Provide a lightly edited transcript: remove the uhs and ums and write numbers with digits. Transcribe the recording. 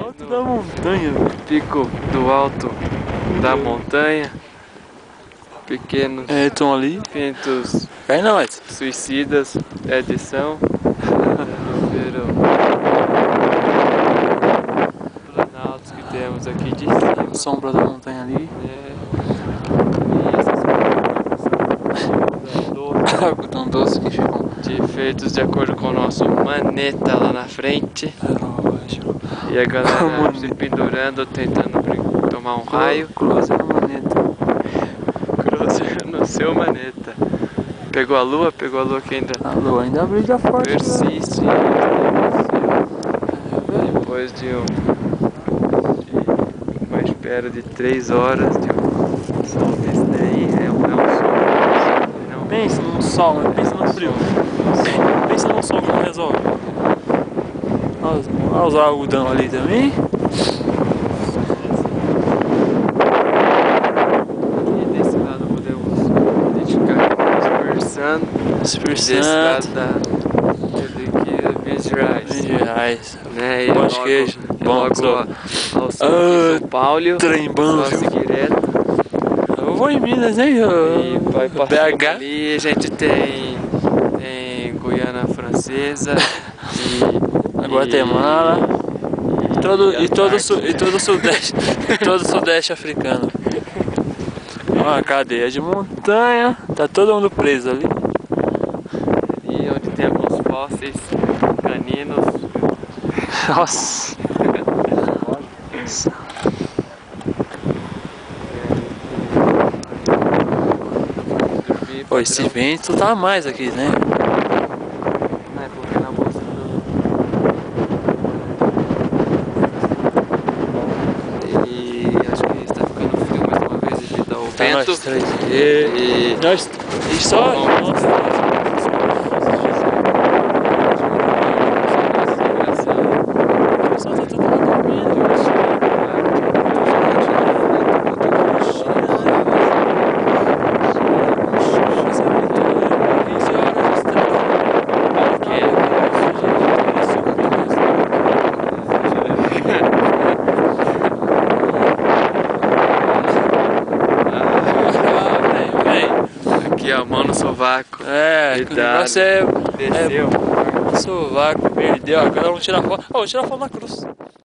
alto da montanha. Pico do alto da montanha. Pequenos Estão ali. pintos Cai nós. suicidas, edição. Ver o planaltos que temos aqui de cima. Sombra da montanha ali. E essas coisas Algodão doce que ficam. feitos de acordo com o nosso maneta lá na frente. E a galera se pendurando, tentando tomar um raio. Cruze na maneta. Cruze no seu maneta. Pegou a lua que ainda A lua ainda brilha forte. persiste. Depois de uma espera de 3 horas de um sol desse daí, é um sol. Não, Pensa num sol, mas pensa no frio. Pensa num sol que não resolve. Olha os algodão ali também. E desse lado podemos identificar dispersando. Desse lado da Visuais. Né? E Pão de queijo. Logo ao sul de São Paulo. Trem bom, Nossa, direto. Eu vou em Minas, hein? E vai passando BH. ali, a gente tem Guiana Francesa Guatemala e todo o sudeste, todo o sudeste africano. Uma cadeia de montanha, tá todo mundo preso ali. E onde tem alguns fósseis caninos. Nossa. Pô, esse vento tá mais aqui, né? Coloquei na bolsa E acho que está ficando frio mais uma vez devido ao Tá vento. nós três. E só. Nossa. Só tá todo mundo dormindo. Aqui a mão no sovaco. O negócio Desceu. sovaco, perdeu. Agora vamos tirar foto. Vou tirar foto na cruz.